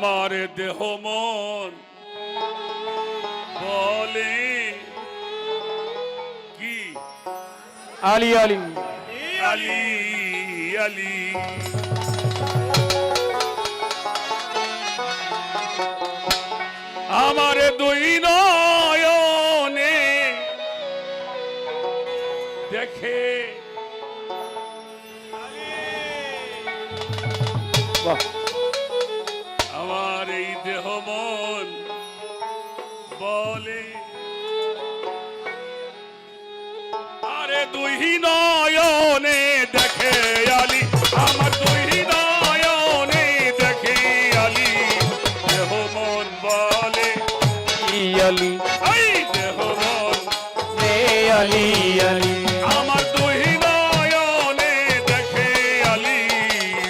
আমার দেহ মন বলে কি আলী আলী আলী আলী আমার দুই নয়নে দেখে বাহ আমার এই দেহ মন বলে আরে দুই নয়নে দেখে আলী আমার দুই নয়নে দেখে আলী দেহ মন বলে আলী এই দেহ মন রে আলী আলী আমার দুই নয়নে দেখে আলী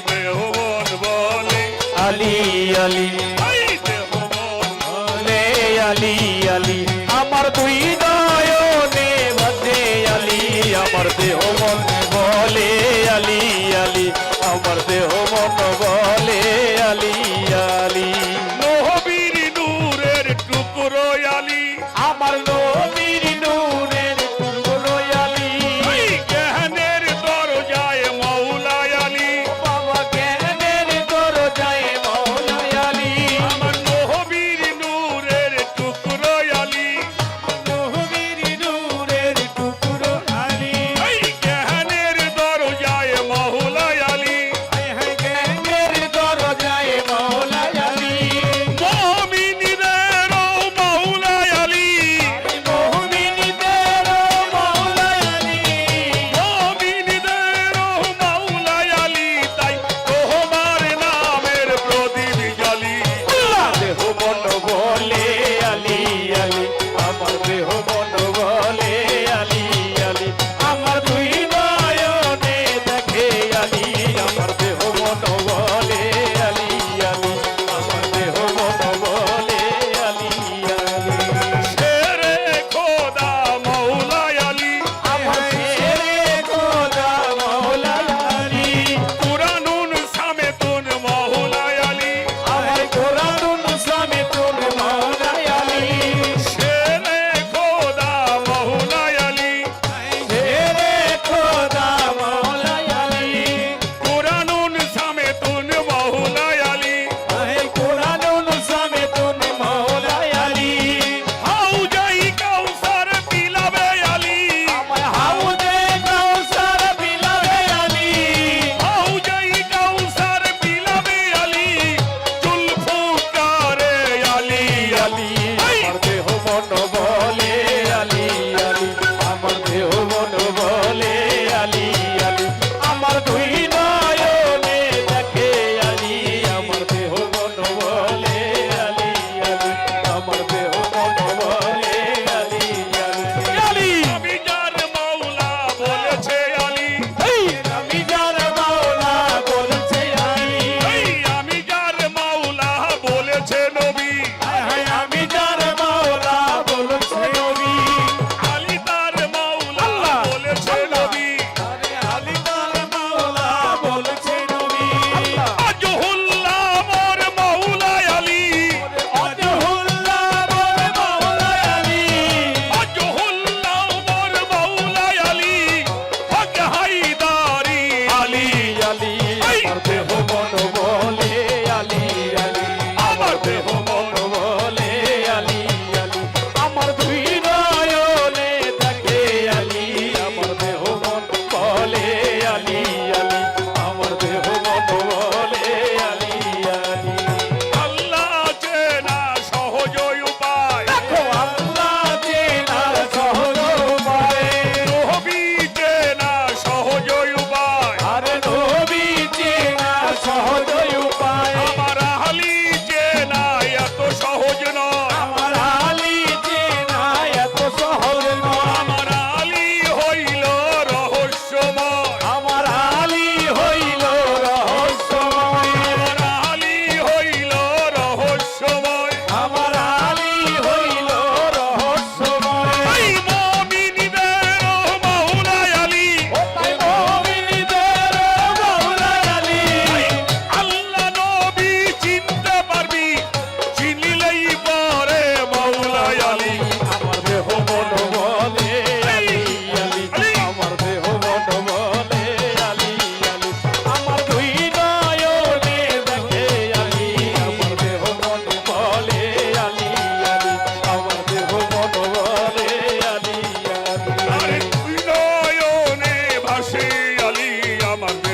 দেহ মন বলে আলী আলী এই দেহ মন রে আলী আলী আমার দুই নয়নে বাজে আলী আমার দেহ মন বলে আলী আলী আমার দেহ মন বলে আলী আলী নবীর নূরের টুকরো আলী আমার নবীর নূরের টুকরো আলী এই জ্ঞানের দরজায় মৌলা আলী বাবা জ্ঞানের দরজায় মৌলা আলী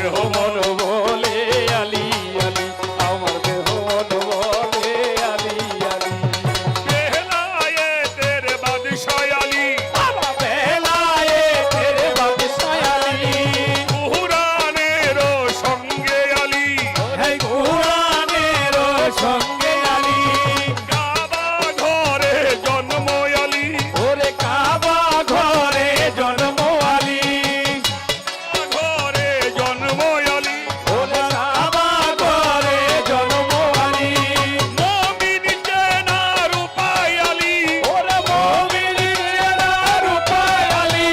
দেহ মন বলে আলী আলী, আমার দেহ মন বলে আলী আলী। বেলায়েতের বাদশাহ আলী, বাবা বেলায়েতের বাদশাহ আলী, কুরআনের সঙ্গে আলী, হে কুরআনের সঙ্গে আলী, কাবা ঘরে জন্ম আলী, ওরে কাবা ঘরে জন্ম আলী, ঘরে জন্ম আলী, ওরে কাবা ঘরে জন্ম আলী, মুমিন চেনার উপায় আলী, ওরে মুমিনের উপায় আলী,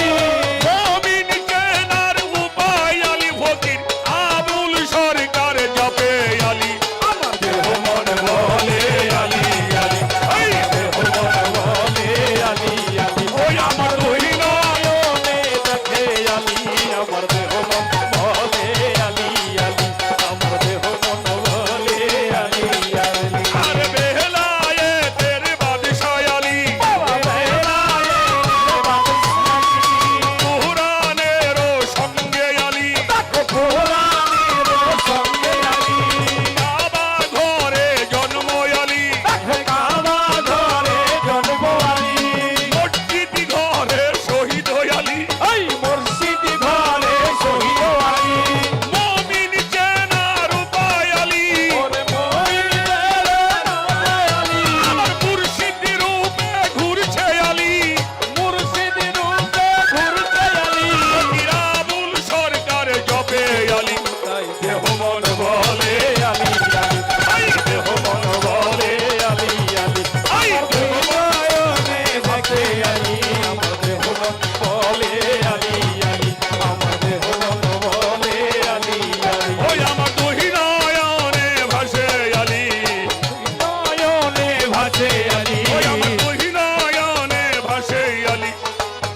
মুমিন চেনার উপায় আলী, ফকির আবুল সরকার জপে আলী, আমার দেহ মন বলে আলী আলী, এই দেহ মন বলে আলী আলী, ওই আমার দহিনা নয়নে দেখে আলী, আমার দেহ মন বলে আলী আলী, আমার দেহ মন বলে আলী আলী। আর বেলায়েতের বাদশাহ আলী, বাবা বেলায়েতের বাদশাহ আলী, কুরআনের সঙ্গে আলী, কোরআনের সঙ্গে আলী, কাবা ঘরে জন্ম আলী, কাবা ঘরে জন্ম আলী, মসজিদ ঘরে শহীদ আলী, এই মুর্শিদ ঘরে শহীদ আলী, মুমিন চেনার উপায় আলী, ওরে মুমিনের উপায় আলী, আমার মুর্শিদ রূপে ঘুরছে আলী, মুর্শিদ রূপে ঘুরছে আলী, আবুল সরকার জপে আলী, তাই দেহ মন বলে আলী আলী, এই দেহ মন বলে আলী আলী, এই দেহ নয়নে দেখে আলী, আমার দেহ মন বলে আলী আলী, আমার দেহ মন বলে আলী আলী, ওই আমার দহিনায়নে ভাসে আলী, নয়নে ভাসে আলী, ওই আমার দহিনায়নে ভাসে আলী,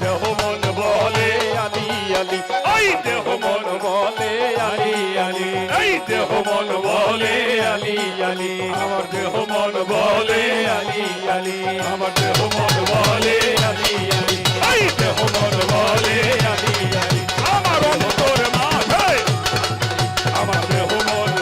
দেহ মন বলে আলী আলী, এই দেহ মন বলে আলী আলী, এই দেহ মন বলে আলী আলী, আমার দেহ মন বলে আলী আলী, আমার দেহ মন বলে আলী আলী, এই দেহ মন বলে আলী আলী, আমার অন্তর মাঝে আমার দেহ মন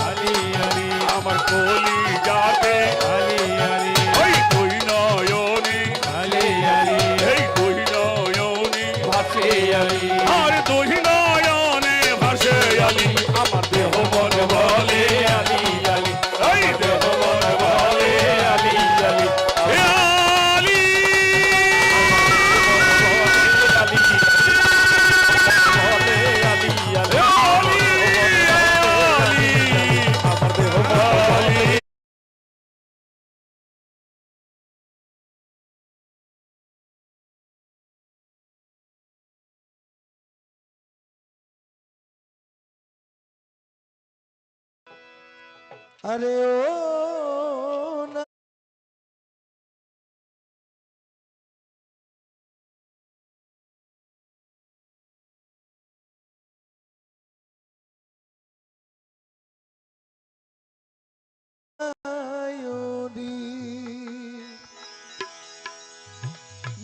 আলী আলী, আমার কলি যাতে আলী আলী, ওই দহিনায়নে আলী আলী, এই দহিনায়নে ভাসে আলী, আর দহিনায়নে ভাসে আলী, আমার দেহ মন বলে আলী আলী, এই দেহ মন বলে বলে আলী আলী, এ আলী আলী, বলে আলী আলী, আলী আমার দেহ মন বলে আরে ও না নায়রি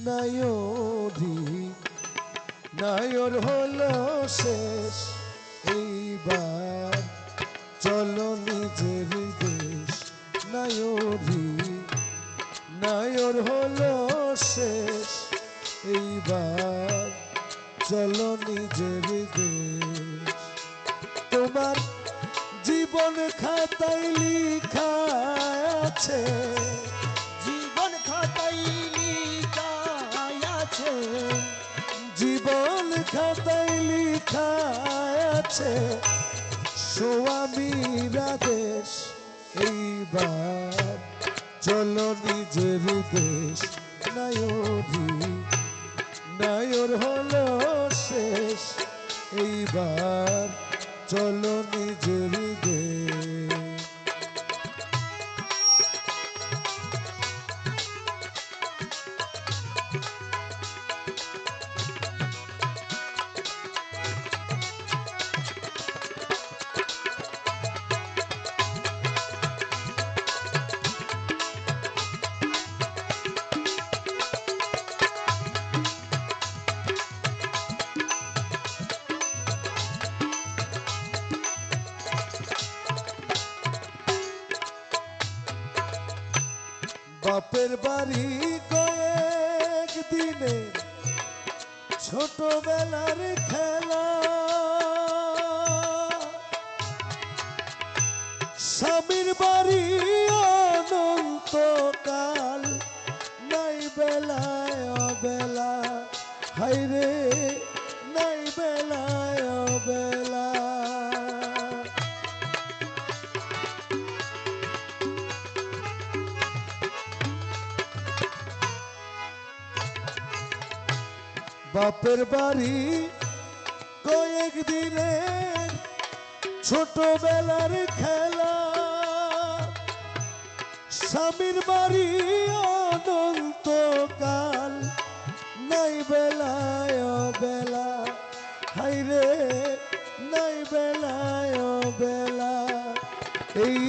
নায়রি নায়র হলো শেষ এইবার চলো নিজের দেশ নায়রি নায়র হলো শেষ এইবার চলো নিজের দেশ তোমার জীবন খাতায় লিখা আছে জীবন খাতায় লিখা আছে জীবন খাতায় লিখা আছে স্বামীরা দেশ এইবার চলো নিজের দেশ নায়রি নায়র হলো শেষ এইবার চলো নিজের দেশ বাপের বাড়ি কয়েক দিনে ছোটবেলার খেলা, স্বামীর বাড়ি অনন্তকাল, নাই বেলায় অবেলা, হাইরে নাই বেলায় অবেলা। বাপের বাড়ি কয়েক দিনের ছোটবেলার খেলা, স্বামীর বাড়ি অনন্তকাল, নাই বেলায় বেলা, হাইরে নাই বেলায় বেলা। এই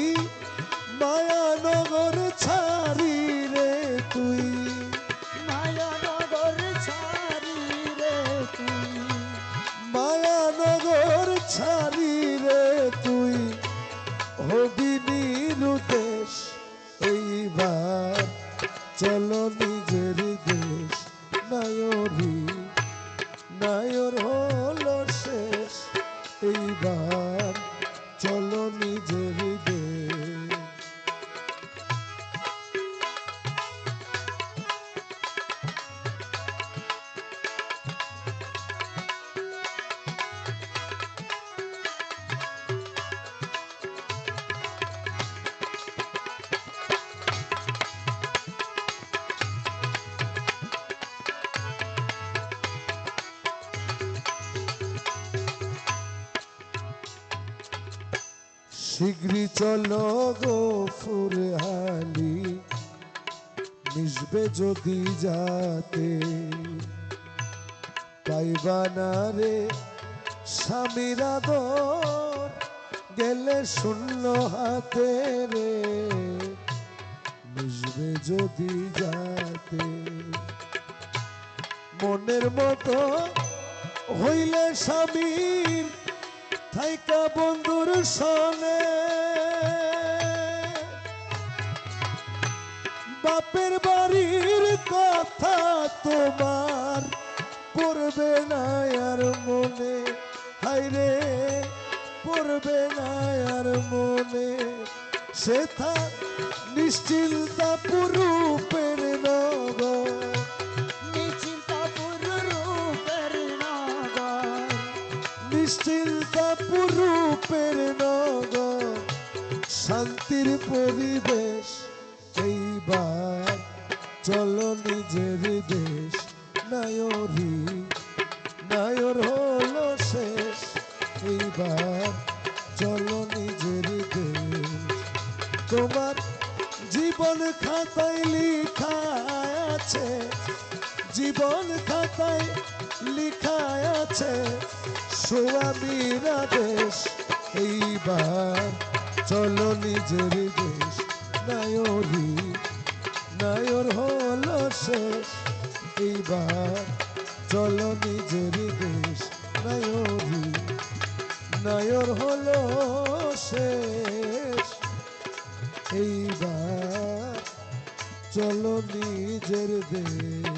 মায়ানগর ছাড়ি রে তুই, মায়ানগর ছাড়ি রে তুই, মায়ানগর ছাড়ি রে তুই, হবি নিরুদেশ। এইবার চলো নিজের দেশ, নায়রি নায়র হলো শেষ। এইবার চলো নিজের দেশ। শীঘ্রই চলো গফুর হালি, মিশবে যদি যাতে, পাইবা না রে স্বামীর আদর, গেলে শূন্য হাতে রে, মিশবে যদি যাতে। মনের মতো হইলে স্বামীর, থাইকা বন্ধুর সনে, বাপের বাড়ির কথা তোমার পড়বে না আর মনে, হাইরে পড়বে না আর মনে। সেথা নিশ্চিন্তা পুরুপের নগর, নিশ্চিন্তপুর রূপের নগর, নিশ্চিন্তাপুর রূপের নগর, শান্তির পরিবেশ। এইবার চলো নিজের দেশ, নায়রি নায়র হলো শেষ। এইবার চলো নিজের দেশ। তোমার জীবন খাতায় লিখা আছে, জীবন খাতায় লিখা আছে স্বামীর আদেশ। এইবার চলো নিজের দেশ, নায়রি নায়র হলো শেষ। এইবার চলো নিজের দেশ, নায়রি নায়র হলো শেষ। এইবার চলো নিজের দেশ।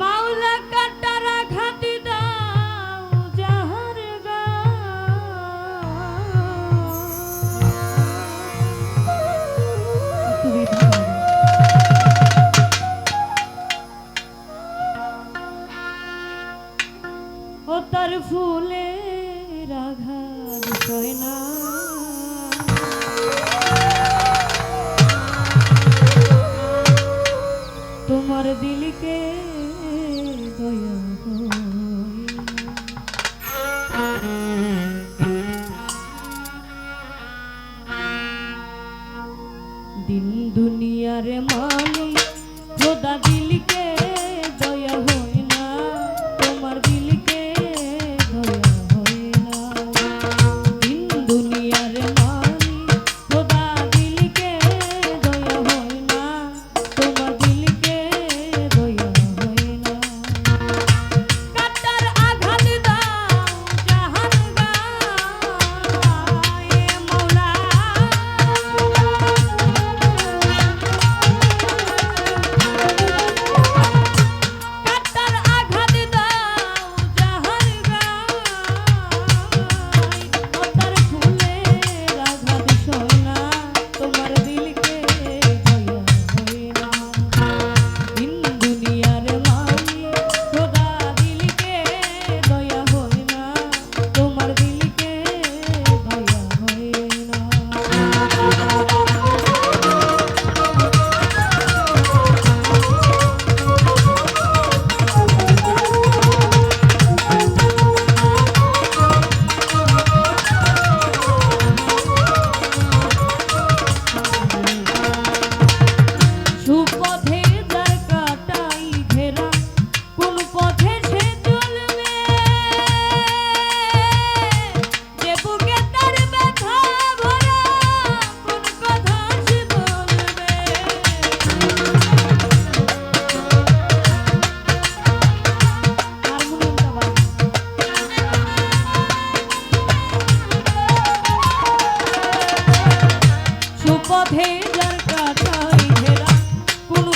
মাওলা কাটারা ঘাটি দাও যাহার গা, ও তার ফুলের আঘাত সয় না, তোমার দিলকে দয়া দিন দুনিয়ার মালিক খোদা দিলকে দয়া হয় না, তোমার দিলকে সুপথে যার কাটাই ঘেরা কোন পথে সে চলবে যে বুকে তার ব্যথা ভরা কোন কথা সে বলবে হারমোনিয়ামটা বাজে সুপথে যার কাটাই ঘেরা কোন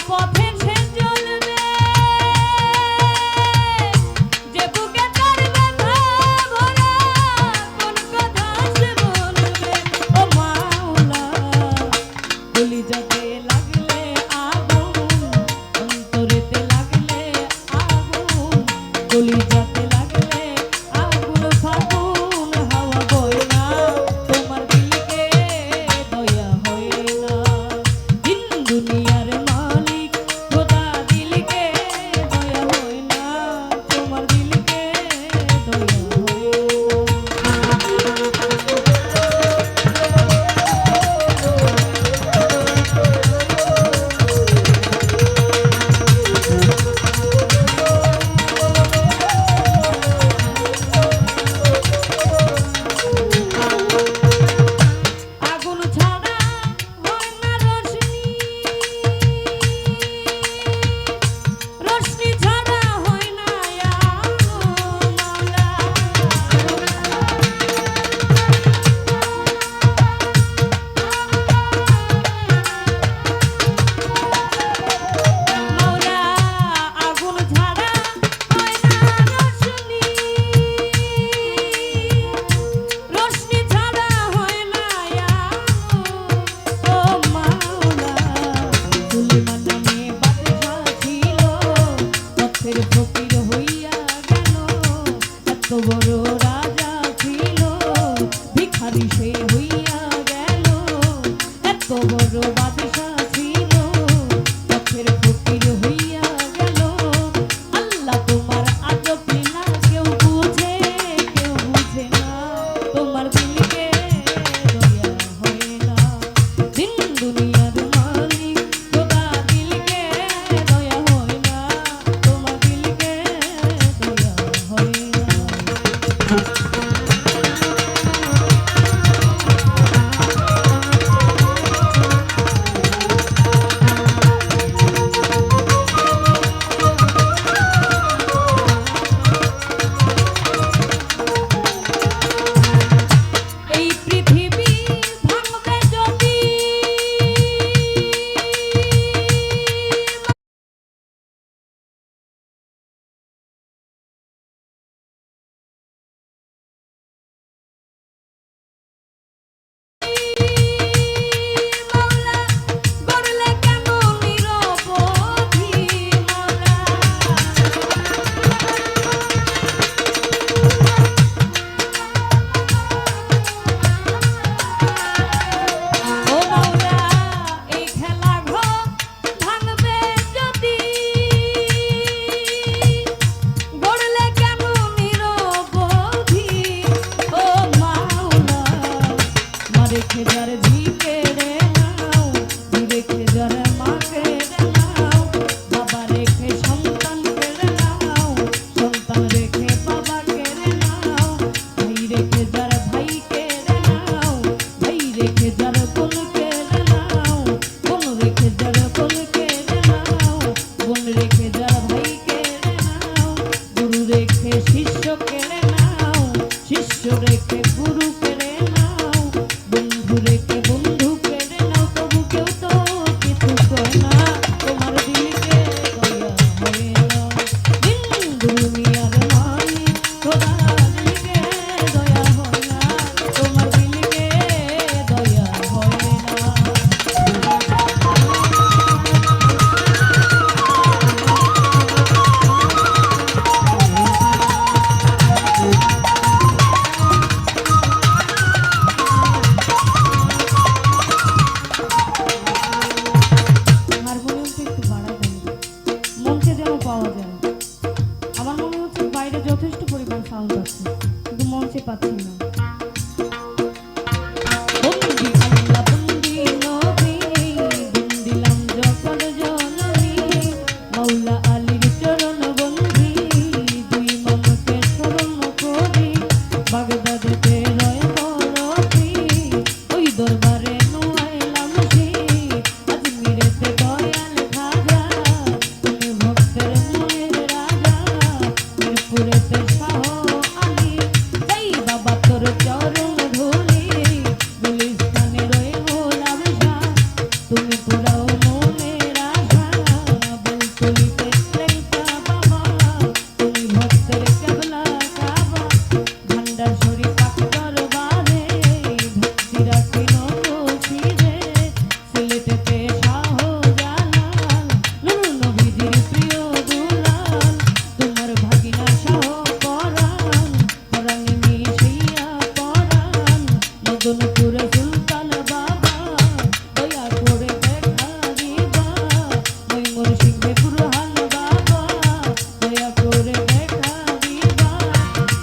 কলিতে লেঙ্কা বাবা তুমি ভক্তের কেবলা কাবা ভান্ডার শরীফ পাক দরবারে ভক্তি রাখি নবশিরে সিলেটেতে শাহজালাল নূর নবীজির প্রিয় দুলাল তোমার ভাগিনা শাহ পরাণ পরাণে মিশিয়া পরাণ মদনপুর সুলতান বাবা দয়া করে দেখা দিবা ময়ূর সিংহে বুরহান বাবা দয়া করে দেখা দিবা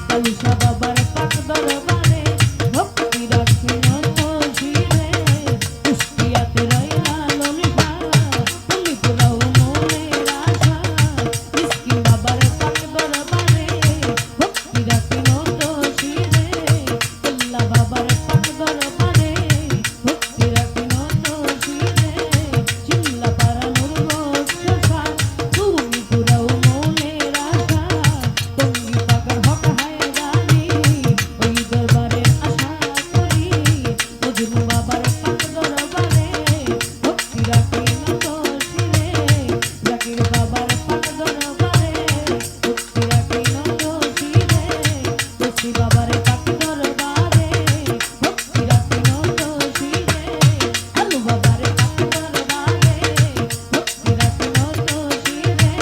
কালুসা বাবার পাক দরবারে ভক্তি রাখি নবশিরে কুষ্টিয়াতে রইলা ললিতা তুমি পুরাও মনের আশা মিসকিন বাবার পাক দরবারে ভক্তি রাখি নবশিরে আল্লাহ বাবার পাক দরবারে ভক্তি রাখি নবশিরে চিল্লা পারা মুরগোশা তুমি পুরাও মনের আশা তুমি পাকার হক হায়দানি ওই দরবারে আশা করি মজনু বাবার পাক দরবারে ভক্তি রাখি নবশিরে জাকির বাবার পাক দরবারে ভক্তি রাখি নবশিরে লক্ষ্মী বাবার পাক দরবারে ভক্তি রাখি নবশিরে আলু বাবার পাক দরবারে ভক্তি রাখি নবশিরে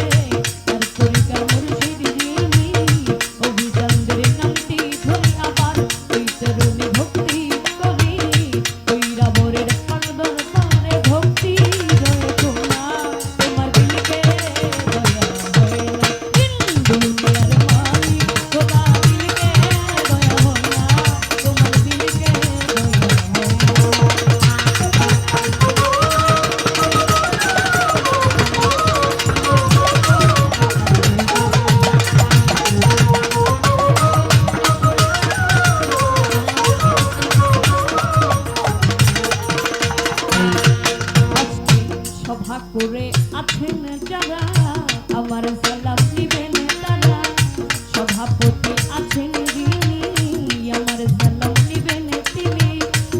আর তরিকা মুর্শিদ যিনি অভিচন্দ্রের নামটি ধরি আবার ওই তরুণী ভক্তি করি ওই রাবরের পাক দরবারে ভক্তি রয়ে তোমরা তোমার দিলকে দয়া হয় না দুনিয়ার মালিক খোদা দিলকে দয়া হয় না তোমার দিলকে আজকে সভা করে আছেন যারা আমার সালাম নিবেন তারা সভাপতি আছেন যিনি আমার সালাম নিবেন তিনি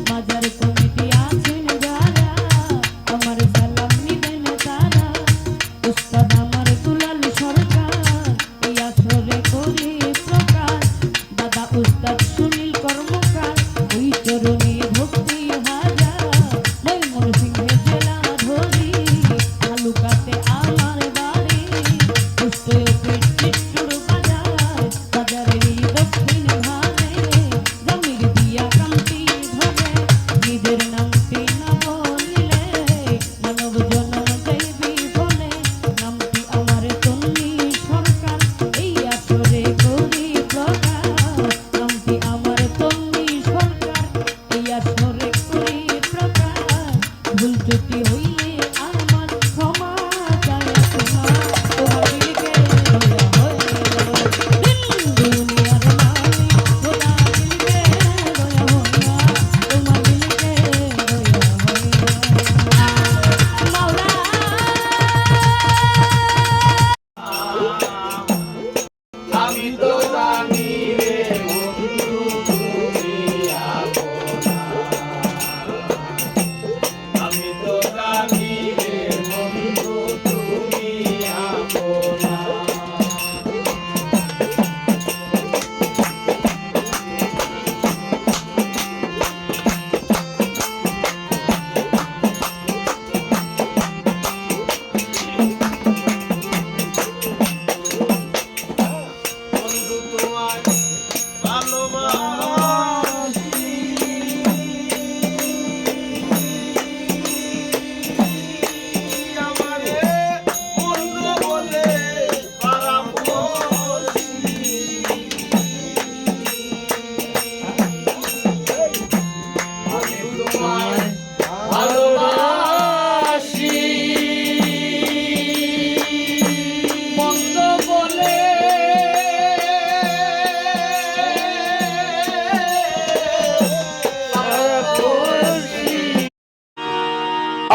মাজার কমিটি আছেন যারা আমার সালাম নিবেন তারা উস্তাদ আমার দুলাল সরকার এই আসরে করি প্রকাশ দাদা উস্তাদ সুনীল কর্মকার ওই চরণে ভক্তি হাজার ময়মন সিংহে জেলা ধরি তালুকাতে আমার বাড়ি পুষ্টয়পীঠ চিত্তুর বাজার বাজারেরই দক্ষিণ ধারে জমির দিয়া কান্তি ধরে নিজের নামটি না বলিলে মানব জনম দেবী বলে নামটি আমার তন্নি সরকার এই আসরে করি প্রকাশ নামটি আমার তন্নি সরকার এই আসরে করি প্রকাশ ভুল ত্রুটি হইলে আমার ক্ষমা চাই তোমার তোমার দিলকে দয়া হয় দুনিয়ার মালিক খোদা দিলকে দয়া হয় না তোমার দিলকে দয়া হয় না মাওলা আমি তো জানি রে বন্ধু তুমি আপনা আমি তো জানি রে বন্ধু তুমি আপনা বন্ধু তোমায় ভালোবাসি আমারে বন্ধু বলে পারামর্শী আমি তোমায় ভালোবাসি মন্দ বলে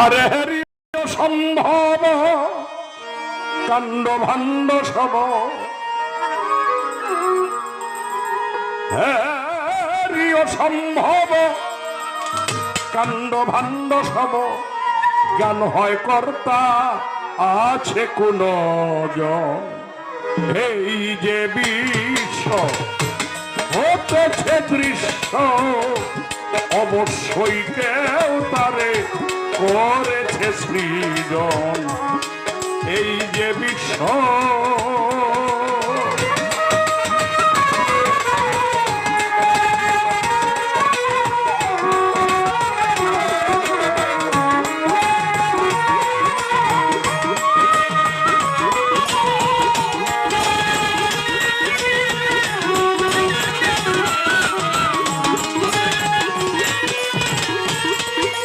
আরে হরি সম্ভব কাণ্ড ভাণ্ড সব হরি সম্ভব কাণ্ড ভাণ্ড সব জ্ঞান হয় কর্তা আছে কোন জন এই যে বিশ্ব হতেছে দৃশ্য অবশ্যই কেউ তারে করেছে সৃজন এই যে বিশ্ব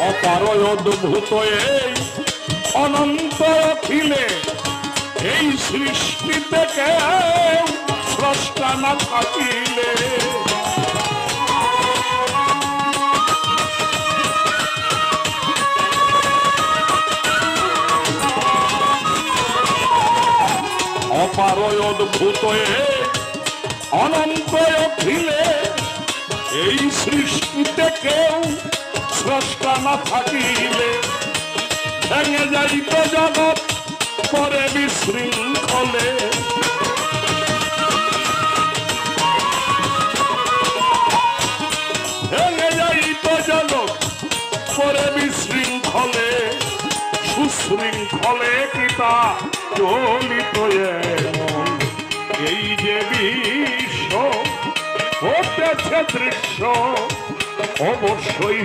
অপারয় অদ্ভুত এই অনন্ত অখিলে এই সৃষ্টিতে কেউ স্রষ্টা না থাকিলে অপারয় অদ্ভুত এই অনন্ত অখিলে এই সৃষ্টিতে কেউ স্রষ্টা না থাকিলে ভেঙে যাইত জগৎ পরে বিশৃঙ্খলে ভেঙে যাইত জগৎ পরে বিশৃঙ্খলে সুশৃঙ্খলে কিতা চলিত এমন এই যে বিশ্ব হতেছে দৃশ্য অবশ্যই